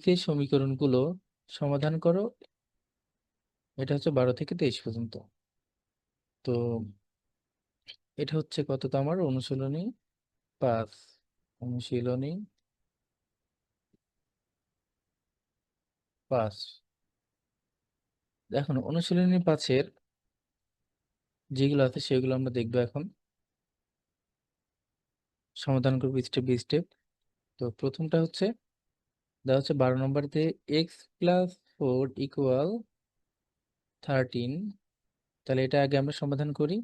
নিচের সমীকরণগুলো সমাধান করো। এটা হচ্ছে 12 থেকে 23 পর্যন্ত। তো এটা হচ্ছে কত, তো আমার অনুশীলনী 5। অনুশীলনী 5। এখন অনুশীলনী 5-এর যেগুলো আছে সেগুলো আমরা দেখবো এখন। সমাধান করবো স্টেপ বাই স্টেপ। তো প্রথমটা হচ্ছে দেওয়া হচ্ছে 12 নম্বরতে x+4 = 13। তাহলে এটা আগে আমরা সমাধান করি।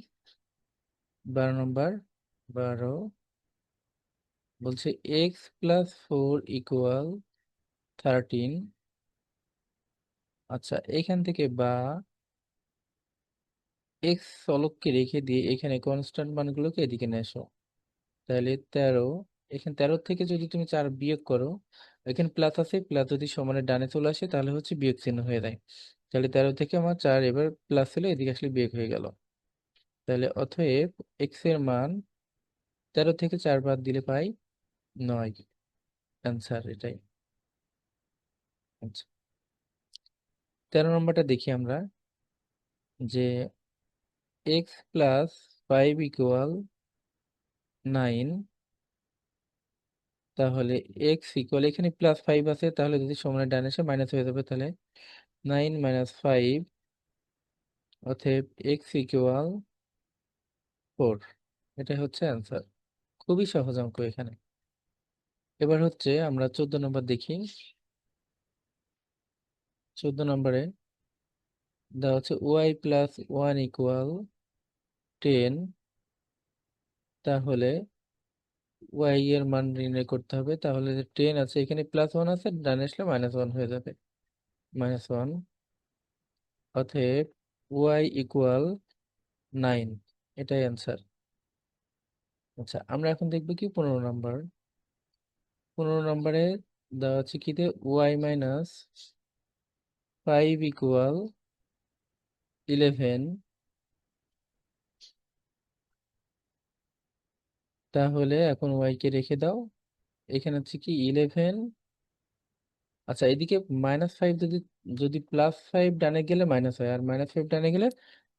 12 নম্বর, 12 বলছে x+4 = 13। আচ্ছা, এখান থেকে বা এক্স চলককে রেখে দিয়ে এখানে কনস্ট্যান্ট মানগুলোকে এদিকে নিয়ে আসো। তাহলে 13, এখানে 13 থেকে যদি তুমি 4 বিয়োগ করো, এখানে প্লাস আছে, প্লাস যদি সমানের ডানে চলে আসে তাহলে হচ্ছে বিয়োগ চিহ্ন হয়ে যায়। তাহলে 13 থেকে আমার 4 এবার প্লাস ছিল, এদিকে আসলে বিয়োগ হয়ে গেল। তাহলে অতএব এক্স এর মান 13 থেকে 4 বাদ দিলে পাই 9। অ্যান্সার এটাই। আচ্ছা, 13 নম্বরটা দেখি আমরা, যে x+5 = 9। তাহলে x এখানে +5 আছে, তাহলে যদি সমানের ডানে আসে মাইনাস হয়ে যাবে। তাহলে 9 - 5, অতএব x = 4। এটা হচ্ছে অ্যান্সার। খুবই সহজ অঙ্ক এখানে। এবার হচ্ছে আমরা 14 নম্বর দেখি। 14 নম্বরে দেওয়া হচ্ছে y+1 = 10। তাহলে y এর মান নির্ণয় করতে হবে। তাহলে যে 10 আছে, এখানে +1 আছে, ডানে আসলে -1 হয়ে যাবে। -1, অতএব y = 9। এটাই অ্যান্সার। আচ্ছা, আমরা এখন দেখবো কি 15 নম্বর। 15 নম্বরে দেওয়া আছে কি, y-5 = 11। তাহলে এখন y কে রেখে দাও। এখানে হচ্ছে কি 11। আচ্ছা, এদিকে -5 যদি, +5 ডানে গেলে মাইনাস হয়, আর -5 ডানে গেলে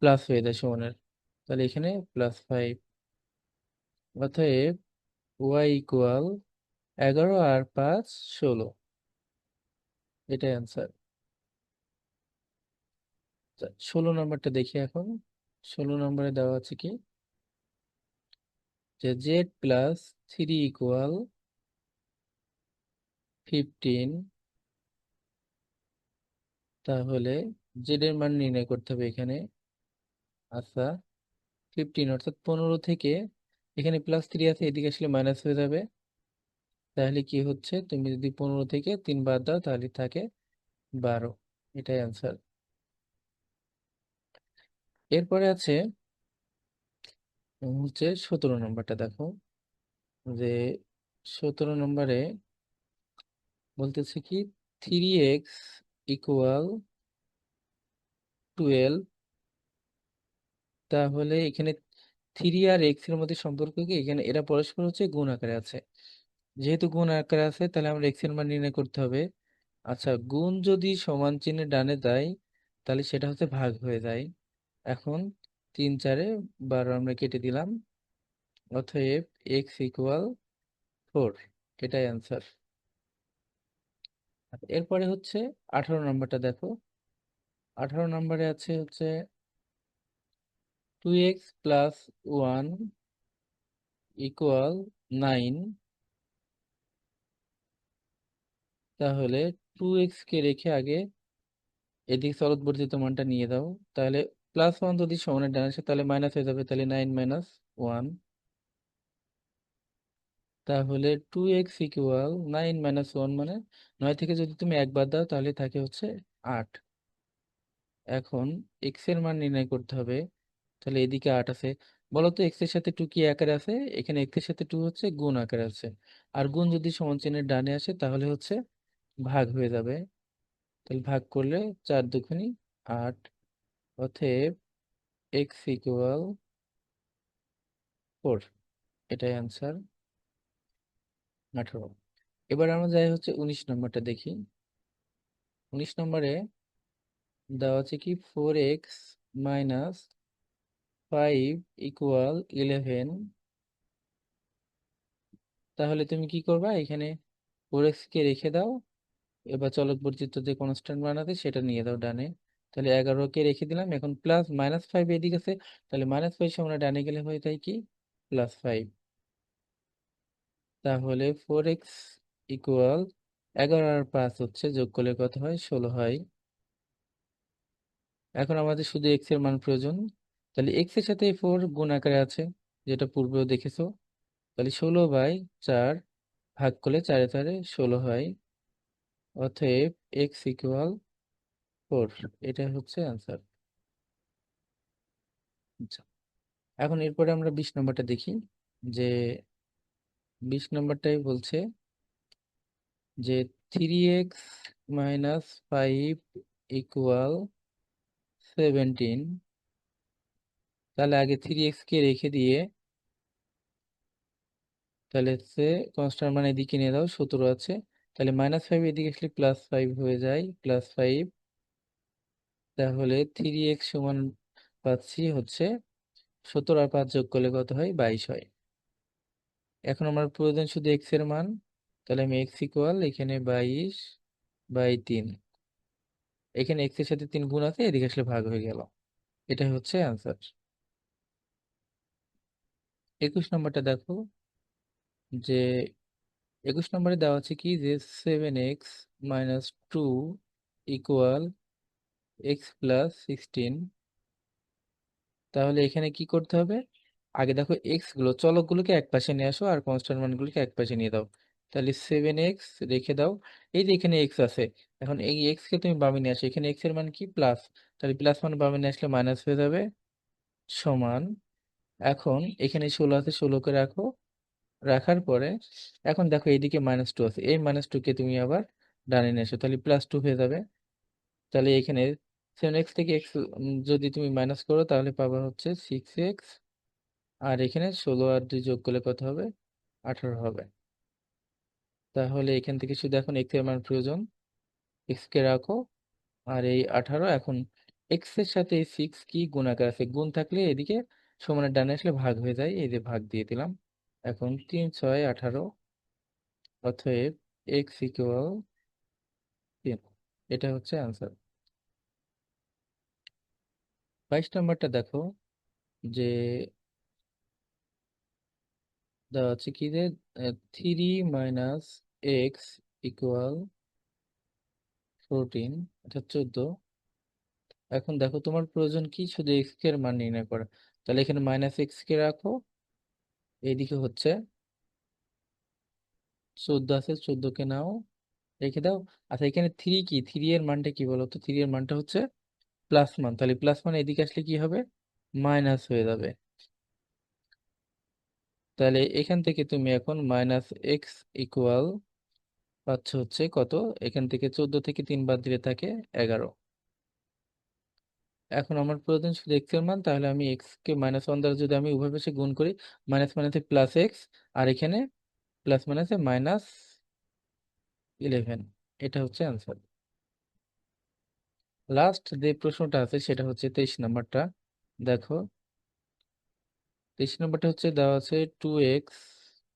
প্লাস হয়ে যায় সমানের। তাহলে এখানে +5, অতএব y = 11 আর 5 16। এটাই অ্যান্সার। 16 নম্বরটা দেখি এখন। 16 নম্বরে দেওয়া আছে কি, যে z+3 = 15। তাহলে জেড এর মান নির্ণয় করতে হবে এখানে। আচ্ছা, 15 অর্থাৎ 15 থেকে এখানে +3 আছে, এদিকে আসলে মাইনাস হয়ে যাবে। তাহলে কি হচ্ছে, তুমি যদি 15 থেকে 3 বাদ দাও তাহলে থাকে 12। এটাই অ্যান্সার। এরপরে আছে হচ্ছে 17 নম্বরটা দেখো, যে 17 নম্বরে বলতেছে কি 3x = 12। তাহলে এখানে 3 আর এক্স এর মধ্যে সম্পর্ক কি, এখানে এরা পরস্পর হচ্ছে গুণ আকারে আছে। যেহেতু গুণ আকারে আছে, তাহলে আমরা এক্স এর মান নির্ণয় করতে হবে। আচ্ছা, গুণ যদি সমান চিহ্নের ডানে যায় তাহলে সেটা হচ্ছে ভাগ হয়ে যায়। এখন 3 × 4 = 12 আমরা কেটে দিলাম। অতএব x = 4। এটাই অ্যান্সার। এরপরে হচ্ছে 18 নম্বরটা দেখো। 18 নম্বরে আছে হচ্ছে 2x+1 = 9। তাহলে 2x কে রেখে আগে এদিক চলৎবর্ধিত মানটা নিয়ে দাও। তাহলে +1 যদি সমানের ডান আসে তাহলে মাইনাস হয়ে যাবে, তাহলে 9 - 1। তাহলে 2x = 9 - 1 মানে 9 থেকে যদি তুমি 1 বাদ দাও তাহলে থাকে হচ্ছে 8। এখন এক্স এর মান নির্ণয় করতে হবে। তাহলে এদিকে 8 আছে। বলো তো এক্স এর সাথে 2 কি আকারে আছে? এখানে এক্স এর সাথে 2 হচ্ছে গুণ আকারে আছে। আর গুণ যদি সমান চিহ্নের ডানে আসে তাহলে হচ্ছে ভাগ হয়ে যাবে। তাহলে ভাগ করলে 4 × 2 = 8। অতএব x = 4। এটাই অ্যান্সার। 18। এবার আমরা যাই হচ্ছে 19 নম্বরটা দেখি। 19 নম্বরে দেওয়া আছে কি 4x - 5 = 11। তাহলে তুমি কি করবা, এখানে 4x কে রেখে দাও। এবার চলক বর্জিত যে কনস্ট্যান্ট বানাতে সেটা নিয়ে দাও ডানে। তাহলে 11কে রেখে দিলাম, এখন প্লাস -5 এদিকে আছে, তাহলে -5 সমান ডানে গেলে হয়ে যায় কি +5। তাহলে 4x = 11 আর 5 হচ্ছে যোগ করলে কত হয়, 16 হয়। এখন আমাদের শুধু এক্স এর মান প্রয়োজন। তাহলে এক্স এর সাথে 4 গুণ আকারে আছে, যেটা পূর্বেও দেখেছো। তাহলে 16/4 ভাগ করলে 4 4 16 হয়। অতএব x = 4। এটা হচ্ছে অ্যান্সার। আচ্ছা, এখন এরপরে আমরা 20 নম্বরটা দেখি। যে 20 নম্বরটাই বলছে যে 3x - 5 = 17। তাহলে আগে 3x কে রেখে দিয়ে, তাহলে হচ্ছে কনস্ট্যান্ট মানে এদিকে নিয়ে দাও, 17 আছে। তাহলে -5 এদিকে আসলে +5 হয়ে যায়, +5। তাহলে 3x সমান পাচ্ছি হচ্ছে 17 আর 5 যোগ করলে কত হয়, 22 হয়। এখন আমার প্রয়োজন শুধু x এর মান। তাহলে আমি x = এখানে 22/3। এখানে x এর সাথে 3 গুণ আছে, এদিকে আসলে ভাগ হয়ে গেল। এটাই হচ্ছে অ্যান্সার। 21 নম্বরটা দেখো। যে 21 নম্বরে দেওয়া আছে কি যে 7x - 2 = x + 16। তাহলে এখানে কি করতে হবে, আগে দেখো এক্স গুলো চলক গুলোকে এক পাশে নিয়ে আসো আর কনস্ট্যান্ট মানগুলোকে এক পাশে নিয়ে দাও। তাহলে 7x রেখে দাও। এই যে এখানে এক্স আছে, এখন এই এক্স কে তুমি বামে নিয়ে আসো, এখানে এক্স এর মান কি প্লাস, তাহলে প্লাস মান বামে নিয়ে আসলে মাইনাস হয়ে যাবে, সমান। এখন এখানে 16 আছে, 16কে রাখো। রাখার পরে এখন দেখো এইদিকে -2 আছে, এই -2 কে তুমি আবার ডানে নিয়ে আসো, তাহলে +2 হয়ে যাবে। তাহলে এখানে 7x থেকে x যদি তুমি মাইনাস করো তাহলে পাবা হচ্ছে 6x। আর এখানে 16 আর 2 যোগ করলে কত হবে, 18 হবে। তাহলে এখান থেকে শুধু এখন x এর মান প্রয়োজন, x কে রাখো। আর এই 18, এখন x এর সাথে এই 6 কি গুণাকার আছে, গুণ থাকলে এদিকে সমানের ডানে আসলে ভাগ হয়ে যায়, এই যে ভাগ দিয়ে দিলাম। এখন 3 6 18, অতএব x = 3। এটা হচ্ছে আনসার। 22 নম্বরটা দেখো। যে দেওয়া আছে কি যে 3 - x = 14, অর্থাৎ 14। এখন দেখো তোমার প্রয়োজন কি, শুধু এক্স এর মান নির্ণয় করা। তাহলে এখানে -x কে রাখো, এইদিকে হচ্ছে 14 আছে, 14 কে নাও, রেখে দাও। আচ্ছা, এখানে 3 কি, 3 এর মানটা কি বলো তো, 3 এর মানটা হচ্ছে প্লাস মান, তাহলে প্লাস মান এদিকে আসলে কি হবে, মাইনাস হয়ে যাবে। তাহলে এখান থেকে তুমি এখন -x = পাচ্ছ হচ্ছে কত, এখান থেকে 14 থেকে 3 বাদ দিলে থাকে 11। এখন আমার প্রয়োজন শুধু এক্স এর মান, তাহলে আমি এক্স কে -1 দ্বারা যদি আমি উভয় পাশে গুণ করি, মাইনাস মাইনাসে প্লাস এক্স, আর এখানে প্লাস মাইনাসে -11। এটা হচ্ছে অ্যান্সার। লাস্ট যে প্রশ্নটা আছে সেটা হচ্ছে 23 নম্বরটা। দেখো 23 নম্বরটা হচ্ছে দেওয়া আছে 2x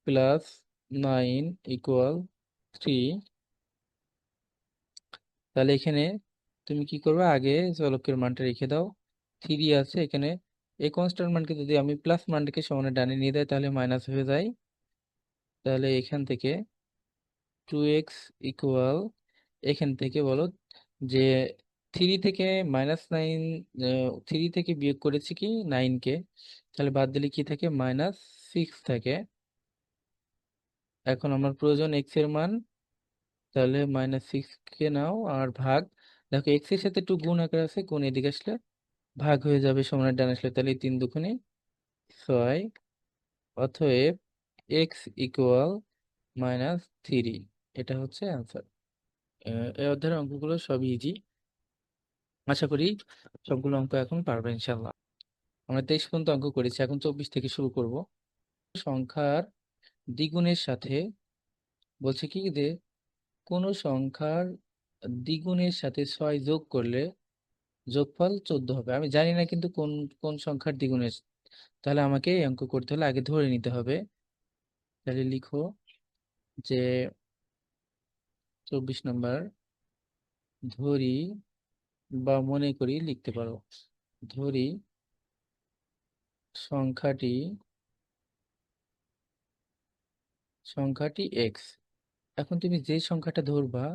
+ 9 = 3। তাহলে এখানে তুমি কি করবে, আগে চলকের মানটা রেখে দাও। 3 আছে এখানে, এই কনস্ট্যান্ট মানকে যদি আমি প্লাস মানটাকে সমানে ডানে নিয়ে দেয় তাহলে মাইনাস হয়ে যায়। তাহলে এখান থেকে 2x = এখান থেকে বলো যে 3 থেকে -9, 3 থেকে বিয়োগ করেছি কি 9 কে, তাহলে বাদ দিলে কি থাকে, -6 থাকে। এখন আমার প্রয়োজন এক্স এর মান, তাহলে -6 কে নাও আর ভাগ। দেখো এক্স এর সাথে একটু গুণ আকার আছে, গুণ এদিকে আসলে ভাগ হয়ে যাবে সমানের ডান আসলে, তাহলে 3 দুগুণে 6। অতএব x = -3। এটা হচ্ছে অ্যান্সার। এই অধ্যায়ের অঙ্কগুলো সবই ইজি। আশা করি সবগুলো অঙ্ক এখন পারবে ইনশাল্লাহ। আমরা 23 পর্যন্ত অঙ্ক করেছি, এখন 24 থেকে শুরু করব। সংখ্যার দ্বিগুণের সাথে বলছে কি যে কোনো সংখ্যার দ্বিগুণের সাথে 6 যোগ করলে যোগফল 14 হবে। আমি জানি না কিন্তু কোন কোন সংখ্যার দ্বিগুণের, তাহলে আমাকে এই অঙ্ক করতে হলে আগে ধরে নিতে হবে। তাহলে লিখো যে 24 নম্বর, ধরি বা মনে করি লিখতে পারো, ধরি সংখ্যাটি সংখ্যাটি এক্স। এখন তুমি যে সংখ্যাটা ধরবা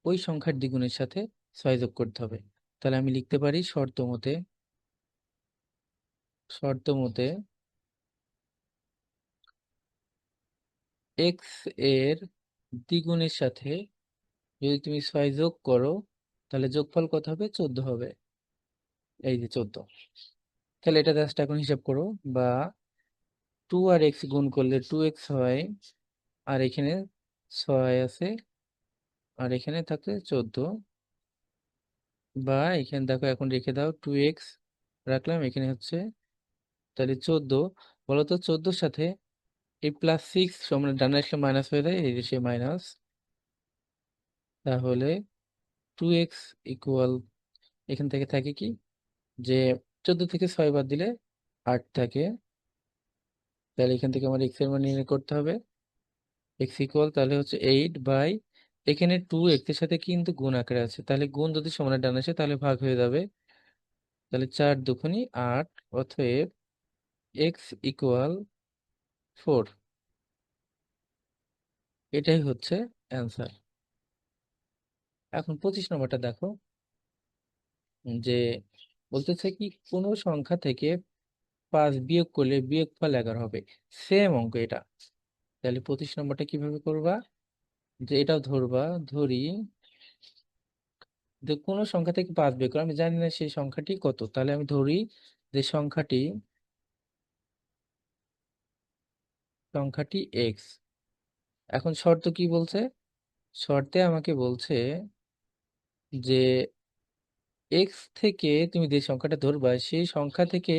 ওই সংখ্যার দ্বিগুণের সাথে 6 যোগ করতে হবে। তাহলে আমি লিখতে পারি শর্ত মতে এক্স এর দ্বিগুণের সাথে যদি তুমি 6 যোগ করো তাহলে যোগফল কত হবে? 14 হবে। এই যে 14। তাহলে এটা জাস্ট এখন হিসাব করো, বা 2 আর এক্স গুণ করলে 2x হয়, আর এখানে 6 আছে, আর এখানে থাকে 14। বা এখানে দেখো, এখন রেখে দাও, 2x রাখলাম, এখানে হচ্ছে তাহলে 14। বলতো 14-র সাথে এই +6 সমান ডান আসলে মাইনাস হয়ে যায়, এই যে সে মাইনাস। তাহলে 2x ইকুয়াল, এখান থেকে থাকে কি, যে 14 থেকে 6 বাদ দিলে 8 থাকে। তাহলে এখান থেকে আমার x এর মান নির্ণয় করতে হবে। x ইকুয়াল তাহলে হচ্ছে 8 বাই, এখানে 2 x এর সাথে কিন্তু গুণ আকারে আছে, তাহলে গুণ যদি সমানের ডান আসে তাহলে ভাগ হয়ে যাবে। তাহলে 4 দুগুণী 8, অতএব x ইকুয়াল 4। এটাই হচ্ছে অ্যান্সার। এখন 25 নম্বরটা দেখো, যে বলতেছে কি কোনো সংখ্যা থেকে 5 বিয়োগ করলে বিয়োগফল 11 হবে। সেম অঙ্ক এটা। তাহলে 25 নম্বরটা কিভাবে করবা, যে এটাও ধরবা, ধরি যে কোনো সংখ্যা থেকে 5 বিয়োগ করে, আমি জানি না সেই সংখ্যাটি কত, তাহলে আমি ধরি যে সংখ্যাটি এক্স। এখন শর্ত কি বলছে? শর্তে আমাকে বলছে যে এক্স থেকে তুমি যে সংখ্যাটা ধরবা সেই সংখ্যা থেকে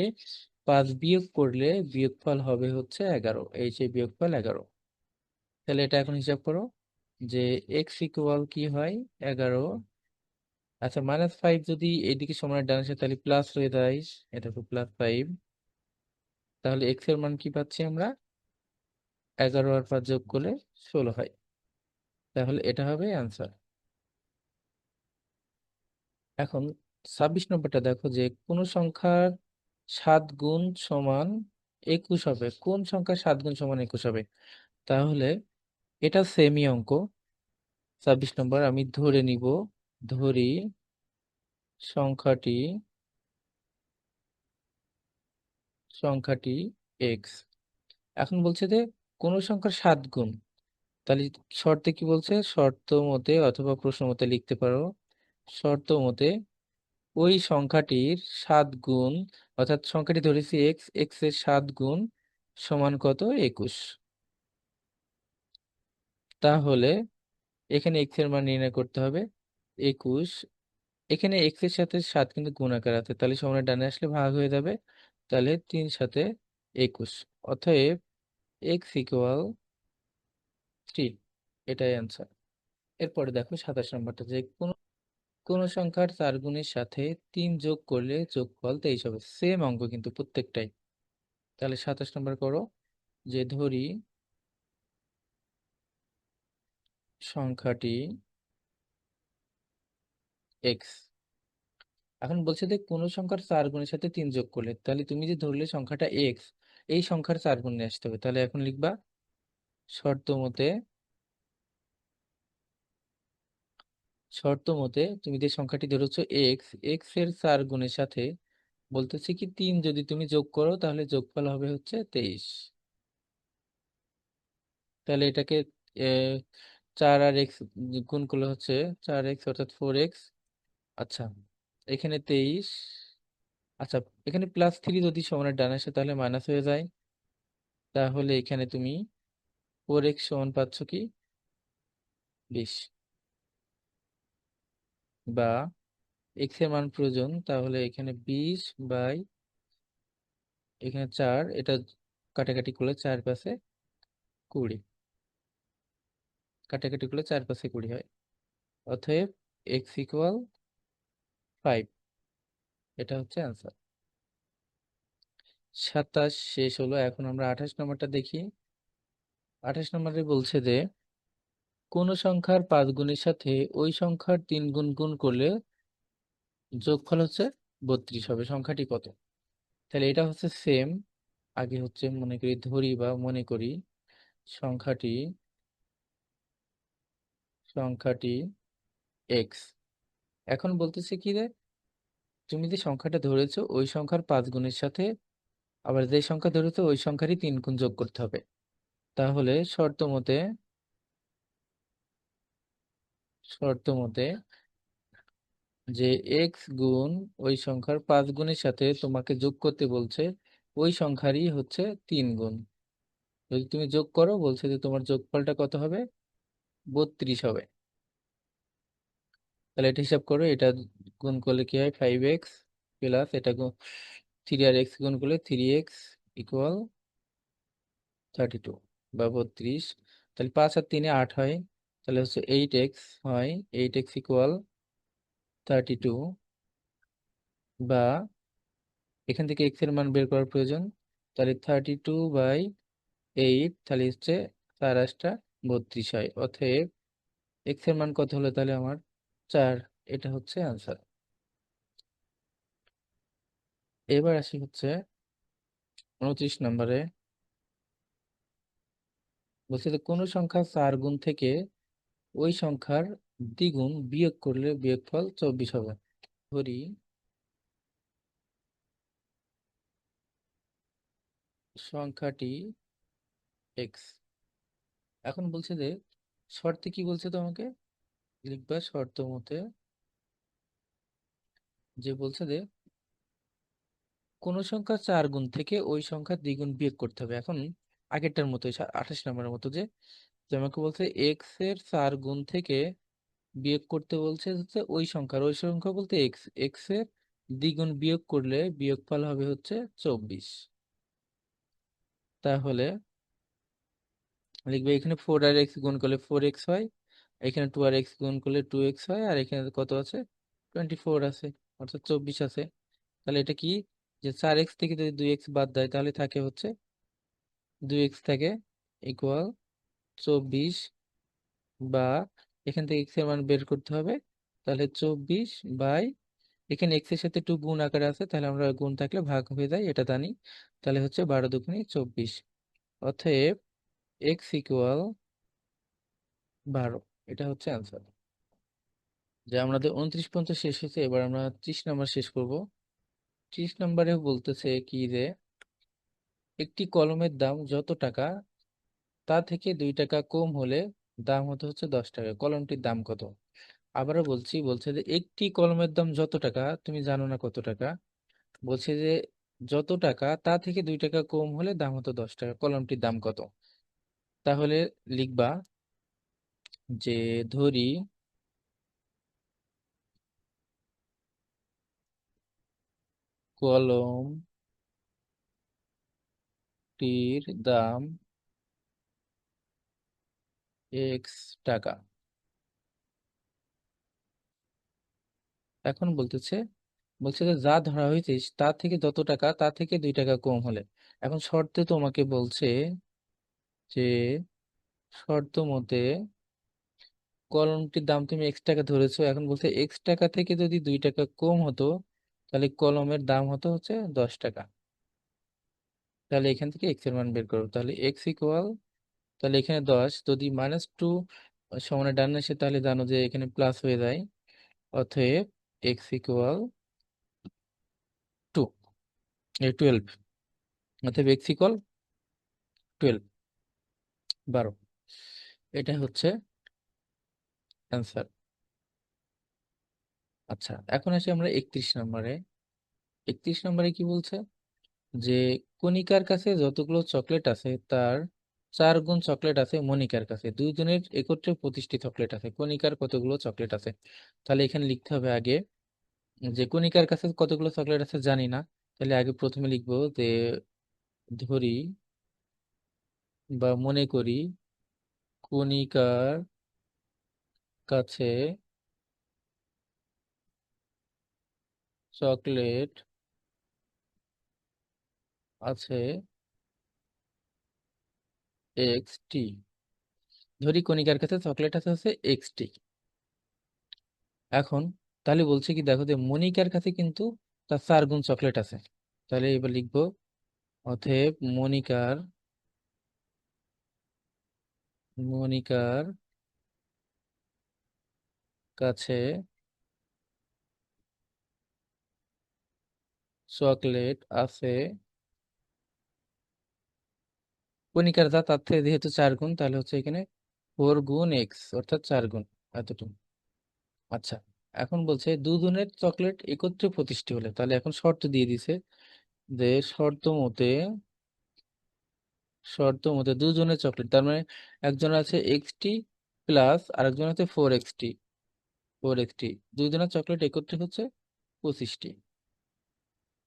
5 বিয়োগ করলে বিয়োগফল হবে হচ্ছে 11, এই সেই বিয়োগফল 11। তাহলে এটা এখন হিসাব করো, যে এক্স ইকুয়াল কি হয়? 11। আচ্ছা, -5 যদি এইদিকে সমানের ডান আসে তাহলে প্লাস হয়ে যায়, এটা তো +5। তাহলে এক্স এর মান কি পাচ্ছি আমরা? 11 আর 5 যোগ করলে 16 হয়। তাহলে এটা হবে অ্যান্সার। এখন 26 নম্বরটা দেখো, যে কোন সংখ্যার 7 গুণ সমান 21 হবে। কোন সংখ্যার 7 গুণ সমান 21 হবে? তাহলে এটা সেমি অঙ্ক। 26 নম্বর আমি ধরে নিব, ধরি সংখ্যাটি সংখ্যাটি এক্স। এখন বলছে যে কোন সংখ্যার 7 গুণ, তাহলে শর্তে কি বলছে? শর্ত মতে অথবা প্রশ্ন মতে লিখতে পারো, শর্ত মতে ওই সংখ্যাটির 7 গুণ, অর্থাৎ সংখ্যাটি ধরেছি এক্স, এক্স এর 7 গুণ সমান কত? 21। তাহলে এখানে এক্স এর মান নির্ণয় করতে হবে 21। এখানে এক্স এর সাথে 7 কিন্তু গুণ আকার আছে, তাহলে সমানের ডানে আসলে ভাগ হয়ে যাবে। তাহলে 3 × 7 = 21, অতএব এক্স ইকুয়াল 3। এটাই অ্যান্সার। এরপরে দেখো 27 নম্বরটা, যে কোন সংখ্যার 4 গুণের সাথে 3 যোগ করলে যোগফল 23 হবে। সেম অঙ্ক কিন্তু প্রত্যেকটাই। তাহলে 27 নম্বর করো, যে ধরি সংখ্যাটি এক্স। এখন বলছে যে কোন সংখ্যার 4 গুণের সাথে 3 যোগ করলে, তাহলে তুমি যে ধরলে সংখ্যাটা এক্স, এই সংখ্যার 4 গুণ নিয়ে আসতে হবে। তাহলে এখন লিখবা শর্ত মতে তুমি যে সংখ্যাটি ধরেছো এক্স, এক্স এর 4 গুণের সাথে বলতেছি কি 3 যদি তুমি যোগ করো তাহলে যোগফল হবে হচ্ছে 23। তাহলে এটাকে 4 আর এক্স গুণ করলে হচ্ছে 4x, অর্থাৎ 4x। আচ্ছা, এখানে 23। আচ্ছা, এখানে +3 যদি সমানের ডান আসে তাহলে মাইনাস হয়ে যায়। তাহলে এখানে তুমি 4x সমান পাচ্ছ কি? 20। বা x এর মান প্রয়োজন, তাহলে এখানে 20 বাই, এখানে 4, এটা কাটাকাটি করলে 4×5 = 20, কাটাকাটি করলে 4×5 = 20 হয়। অতএব এক্স ইকুয়াল 5। এটা হচ্ছে অ্যান্সার। 27 শেষ হলো, এখন আমরা 28 নম্বরটা দেখি। 28 নম্বরে বলছে যে কোন সংখ্যার 5 গুণের সাথে ওই সংখ্যার 3 গুণ গুণ করলে যোগফল হচ্ছে 32 হবে, সংখ্যাটি কত? তাহলে এটা হচ্ছে সেম। আগে হচ্ছে মনে করি, ধরি বা মনে করি সংখ্যাটি সংখ্যাটি এক্স। এখন বলতেছে কি রে, তুমি যে সংখ্যাটা ধরেছো ওই সংখ্যার 5 গুণের সাথে আবার যে সংখ্যা ধরেছো ওই সংখ্যারই 3 গুণ যোগ করতে হবে। তাহলে শর্ত মতে যে এক্স গুণ ওই সংখ্যার 5 গুণের সাথে তোমাকে যোগ করতে বলছে ওই সংখ্যারই হচ্ছে 3 গুণ। যদি তুমি যোগ করো, বলছে যে তোমার যোগফলটা কত হবে, 32 হবে। তাহলে এটা হিসাব করো, এটা গুণ করলে কি হয়, 5x প্লাস এটা 3 আর x গুণ করলে 3x ইকুয়াল 32 বা 32। তাহলে 5 আর 3 8 হয়, তাহলে হচ্ছে 8x হয়, 8x ইকুয়াল 32। বা এখান থেকে x এর মান বের করার প্রয়োজন, তাহলে 32/8, তাহলে হচ্ছে 4 8 32 হয়। অতএব x এর মান কত হলো তাহলে আমার 4। এটা হচ্ছে আনসার। এবার আসি হচ্ছে 29 নম্বরে। বলছে যে কোনো সংখ্যা 4 গুণ থেকে ওই সংখ্যার দ্বিগুণ বিয়োগ করলে বিয়োগফল 24 হবে। ধরি সংখ্যাটি এক্স। এখন বলছে যে শর্তে কি বলছে তোমাকে লিখবা, শর্ত মতে যে বলছে যে কোন সংখ্যা 4 গুণ থেকে ওই সংখ্যার দ্বিগুণ বিয়োগ করতে হবে। এখন আগেরটার মতো 28 নম্বরের মতো যে তোমাকে বলছে এক্স এর 4 গুণ থেকে বিয়োগ করতে বলছে হচ্ছে ওই সংখ্যা বলতে এক্স, এক্স এর দ্বিগুণ বিয়োগ করলে বিয়োগফল হবে হচ্ছে 24। তাহলে লিখবে এখানে 4 আর x গুণ করলে 4x হয়, এখানে 2 আর x গুণ করলে 2x হয়, আর এখানে কত আছে, 24 আছে, অর্থাৎ 24 আছে। তাহলে এটা কি, যে 4x থেকে যদি 2x বাদ দেয় তাহলে থাকে হচ্ছে 2x থাকে ইকুয়াল 24। বা এখান থেকে x এর মান বের করতে হবে, তাহলে 24 এখানে x এর সাথে 2 গুণ আকারে আছে, তাহলে আমরা গুণ থাকলে ভাগ হয়ে যায় এটা জানি। তাহলে হচ্ছে 12 2 24। অতএব x ইকুয়াল 12। এটা হচ্ছে অ্যান্সার। যে আমাদের 29 পর্যন্ত শেষ হয়েছে, এবার আমরা 30 নাম্বার শেষ করব। 30 নম্বরে বলতেছে কি যে একটি কলমের দাম যত টাকা তা থেকে 2 টাকা কম হলে দাম হতে হচ্ছে 10 টাকা, কলমটির দাম কত? আবারও বলছি, বলছে যে একটি কলমের দাম যত টাকা, তুমি জানো না কত টাকা, বলছে যে যত টাকা তা থেকে 2 টাকা কম হলে দাম হতো 10 টাকা, কলমটির দাম কত? তাহলে লিখবা যে ধরি কলমটির দাম x টাকা। এখন বলছে যে যা ধরা হয়েছে তা থেকে যত টাকা তা থেকে 2 টাকা কম হলে। এখন শর্তে তোমাকে বলছে যে শর্ত মতে কলমটির দাম তুমি x টাকা ধরেছো, এখন বলছে x টাকা থেকে যদি 2 টাকা কম হতো তাহলে কলমের দাম হতো হচ্ছে 10 টাকা। তাহলে এখান থেকে x এর মান বের করবো, তাহলে x ইকুয়াল, তাহলে এখানে 10 যদি -2 সমানের ডান আসে তাহলে জানো যে এখানে প্লাস হয়ে যায়। অতএব x ইকুয়াল 12। অতএব x ইকুয়াল 12, 12। এটা হচ্ছে অ্যান্সার। আচ্ছা, এখন আসি আমরা 31 নম্বরে। 31 নম্বরে কি বলছে যে কণিকার কাছে যতগুলো চকলেট আছে তার 4 গুণ চকলেট আছে মনিকার কাছে, দুইজনের একত্রে 25টি চকলেট আছে, কণিকার কতগুলো চকলেট আছে? তাহলে এখানে লিখতে হবে আগে যে কণিকার কাছে কতগুলো চকলেট আছে জানি না, তাহলে আগে প্রথমে লিখবো যে ধরি বা মনে করি কণিকার কাছে চকলেট আছে XT। ধরি কণিকার কাছে চকলেট আছে হচ্ছে XT। এখন তাহলে বলছে কি, দেখো যে মনিকার কাছে কিন্তু তার 4 গুণ চকলেট আছে। তাহলে এবার লিখবো, অতএব মনিকার কাছে চকলেট আছে, কণিকার যা তার থেকে যেহেতু 4 গুণ, তাহলে হচ্ছে এখানে 4 গুণ X, অর্থাৎ 4 গুণ এতটুকু। আচ্ছা, এখন বলছে দুজনের চকলেট একত্রে 25টি হলে, তাহলে এখন শর্ত দিয়ে দিছে যে শর্ত মতে দুজনের চকলেট, তার মানে একজন আছে XT প্লাস আরেকজন আছে 4XT। দুজনের চকলেট একত্রে হচ্ছে 25টি।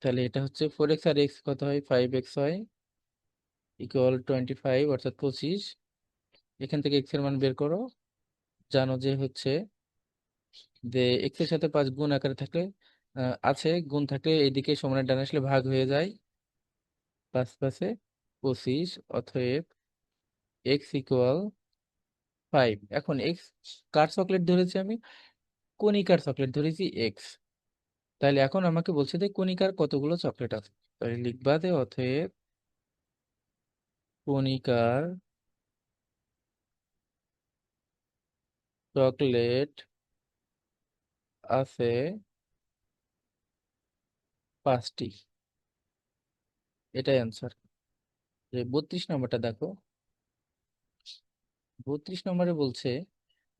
তাহলে এটা হচ্ছে 4X আর X কত হয়, 5X হয়, ইকুয়াল 25, অর্থাৎ 25। এখান থেকে X এর মান বের করো। জানো যে হচ্ছে যে X এর সাথে 5 গুণ আকারে থাকলে আছে, গুণ থাকলে এদিকে সমানের ডানে আসলে ভাগ হয়ে যায়। 5 5-এ 25, অতএব X ইকুয়াল 5। এখন X কার চকলেট ধরেছি আমি, কণিকার চকলেট ধরেছি X। তাহলে এখন আমাকে বলছে যে কণিকার কতগুলো চকলেট আছে, তাহলে লিখবা যে অতএব কণিকার চকলেট আছে 5টি। এটাই অ্যান্সার। 32 নম্বরটা দেখো। 32 নম্বরে বলছে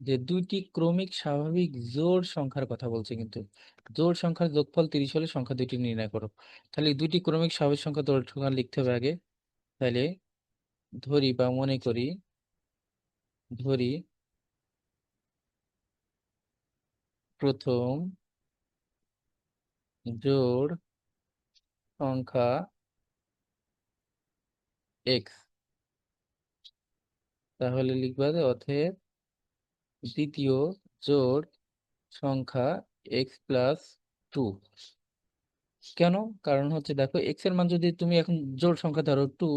যে দুইটি ক্রমিক স্বাভাবিক জোড় সংখ্যার কথা বলছে, কিন্তু জোড় সংখ্যার যোগফল 30 হলে সংখ্যা দুইটি নির্ণয় করো। তাহলে এই দুইটি ক্রমিক স্বাভাবিক সংখ্যা জোড় সংখ্যা লিখতে হবে আগে। তাহলে ধরি বা ধরি প্রথম জোড় সংখ্যা X, তাহলে লিখবা যে অতএব দ্বিতীয় জোড় সংখ্যা X+2। কেন? কারণ হচ্ছে দেখো এক্স এর মান যদি তুমি এখন জোড় সংখ্যা ধরো 2,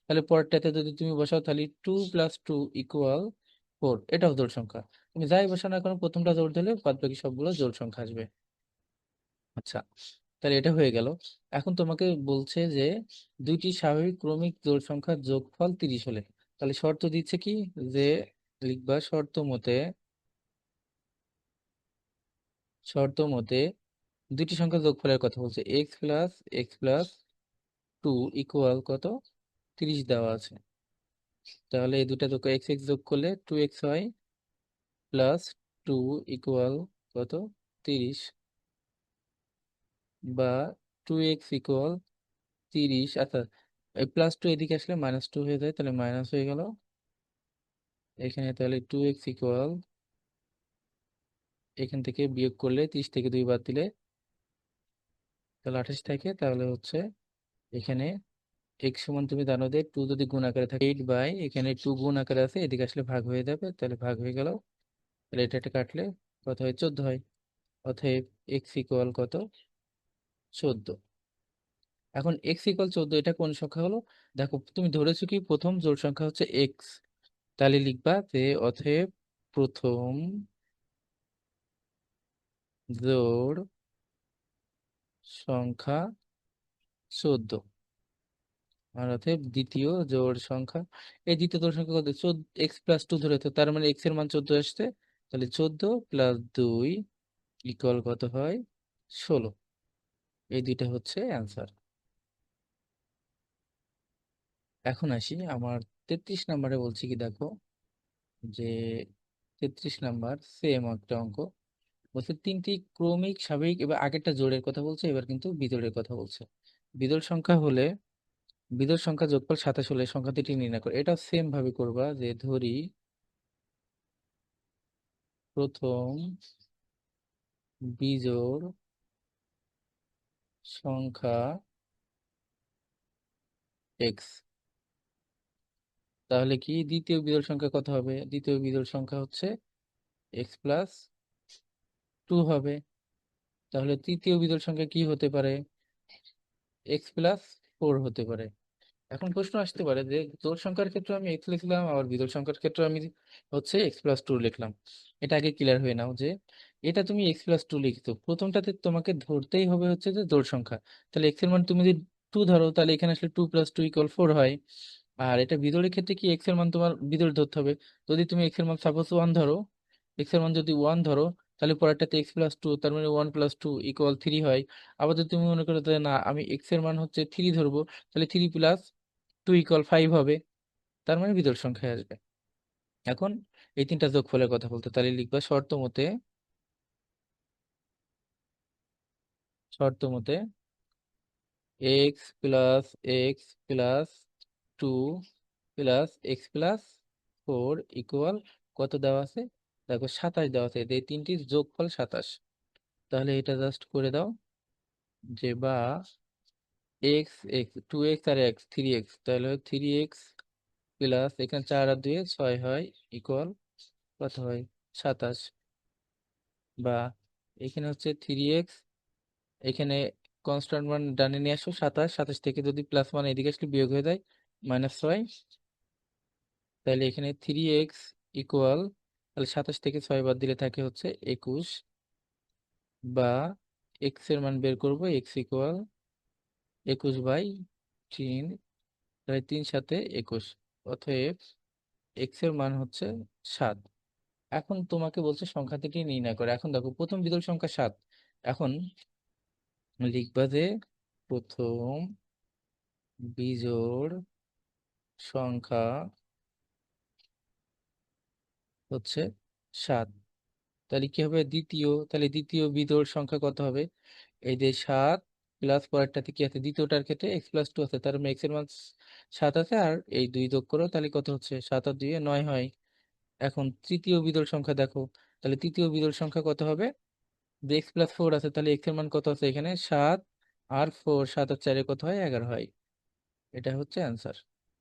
তাহলে পরেরটাতে যদি তুমি বসাও তাহলে 2+2 ইকুয়াল 4, এটাও জোড় সংখ্যা। তুমি যাই বসাও না কোনো, প্রথমটা জোড় দিলে বাদ বাকি সবগুলো জোড় সংখ্যা আসবে। আচ্ছা, তাহলে এটা হয়ে গেল। এখন তোমাকে বলছে যে দুইটি স্বাভাবিক ক্রমিক জোড় সংখ্যার যোগফল 30 হলে, তাহলে শর্ত দিচ্ছে কি, যে লিখবা শর্ত মতে দুইটি সংখ্যার যোগফলের কথা বলছে, X+X+2 ইকুয়াল কত, 30 দেওয়া আছে। তাহলে এই দুটা যোগ এক্স এক্স যোগ করলে 2X হয়, +2 ইকুয়াল কত, 30, বা 2X ইকুয়াল 30। আচ্ছা, এই +2 এদিকে আসলে -2 হয়ে যায়, তাহলে মাইনাস হয়ে গেল এখানে। তাহলে 2X ইকুয়াল, এখান থেকে বিয়োগ করলে 30 থেকে 2 বাদ দিলে তাহলে 28 থাকে। তাহলে হচ্ছে এখানে x সমান, তুমি জানো যে 2 যদি গুণ আকারে থাকে 8, এখানে 2 গুণ আকারে আছে, এদিকে আসলে ভাগ হয়ে যাবে, তাহলে ভাগ হয়ে গেল। তাহলে এটা কাটলে কত হয়, 14 হয়। অতএব এক্স ইকুয়াল কত, 14। এখন x ইকুয়াল 14, এটা কোন সংখ্যা হলো, দেখো তুমি ধরেছো কি প্রথম জোড় সংখ্যা হচ্ছে এক্স, তাহলে লিখবা যে অতএব প্রথম জোড় সংখ্যা 14, আর অতএব দ্বিতীয় জোড় সংখ্যা, এই দ্বিতীয় জোড় সংখ্যা কত, X+2 ধরে, তো তার মানে x এর মান 14 আসছে। তাহলে 14+2 ইকুয়াল কত হয়, 16। এই দুইটা হচ্ছে অ্যান্সার। এখন আসি আমার 33 নম্বরে, বলছি কি দেখো যে 33 নাম্বার সেম একটা অঙ্ক। বলছে তিনটি ক্রমিক স্বাভাবিক, এবার আগেরটা জোড়ের কথা বলছে, এবার কিন্তু বিজোড়ের কথা বলছে। বিজোড় সংখ্যা হলে, বিজোড় সংখ্যা যোগফল 27 হলে সংখ্যা দুটি নির্ণয় করে। এটা সেম ভাবে করবা, যে ধরি প্রথম বিজোড় সংখ্যা এক্স, তাহলে কি দ্বিতীয় বিজোড় সংখ্যা কত হবে, দ্বিতীয় বিজোড় সংখ্যা হচ্ছে X+2 হবে। তাহলে তৃতীয় বিজোড় সংখ্যা কি হতে পারে? x+4 হতে পারে। এখন প্রশ্ন আসতে পারে যে জোড় সংখ্যার ক্ষেত্রে আমি এক্স লিখলাম, আবার বিজোড় সংখ্যার ক্ষেত্রে আমি হচ্ছে x+2 লিখলাম। এটা আগে ক্লিয়ার হয়ে নাও যে এটা তুমি x+2 লিখছো, প্রথমটাতে তোমাকে ধরতেই হবে হচ্ছে যে জোড় সংখ্যা। তাহলে x এর মান তুমি যদি 2 ধরো, তাহলে এখানে আসলে 2+2=4 হয়। আর এটা বিজোড়ের ক্ষেত্রে কি x এর মান তোমার বিজোড় ধরতে হবে। যদি তুমি x এর মান সাপোজ 1 ধরো, x এর মান যদি 1 ধরো, তাহলে পরেরটাতে x+2, তার মানে 1+2=3 হয়। আবার যদি তুমি মনে করো যে না, আমি x এর মান হচ্ছে 3 ধরবো, তাহলে 3+2=5 হবে, তার মানে বিজোড় সংখ্যায় আসবে। এখন এই তিনটা যোগফলের কথা বলতে, তাহলে লিখবা শর্ত মতে x+x+2 x+4 ইকুয়াল কত দেওয়া আছে? দেখো 27 দেওয়া আছে, এই তিনটির যোগফল 27। তাহলে এটা জাস্ট করে দাও যে বা এক্স এক্স 2x আর x 3x, তাহলে 3x প্লাস এখানে 4 আর 2 6 হয় ইকুয়াল কত হয়? 27। বা এখানে হচ্ছে 3x, এখানে কনস্ট্যান্ট মান ডানে নিয়ে আসো, 27, 27 থেকে যদি প্লাস মান এদিকে আসলে বিয়োগ হয়ে যায় -6, তাহলে এখানে 3x ইকুয়াল, তাহলে 27 থেকে 6 বাদ দিলে থাকে হচ্ছে 21। বা x এর মান বের করবো, x ইকুয়াল 21/3, তাহলে 3×7=21। অতএব x এর মান হচ্ছে 7। এখন তোমাকে বলছে সংখ্যা থেকে নির্ণয় করে। এখন দেখো প্রথম বিজোড় সংখ্যা 7। এখন লিখবা যে প্রথম বিজোড় সংখ্যা হচ্ছে 7। তাহলে কি হবে দ্বিতীয়, তাহলে দ্বিতীয় বিজোড় সংখ্যা কত হবে? এই যে 7 প্লাস পরেরটাতে কি আছে, দ্বিতীয়টার ক্ষেত্রে x+2 আছে, তার মানে x এর মান 7 আছে, আর এই 2 যোগ করো, তাহলে কত হচ্ছে? 7 আর 2 9 হয়। এখন তৃতীয় বিজোড় সংখ্যা দেখো, তাহলে তৃতীয় বিজোড় সংখ্যা কত হবে? যে x+4 আছে, তাহলে x এর মান কত আছে এখানে? 7 আর 4, 7 আর 4 কত হয়? 11 হয়। এটা হচ্ছে অ্যান্সার।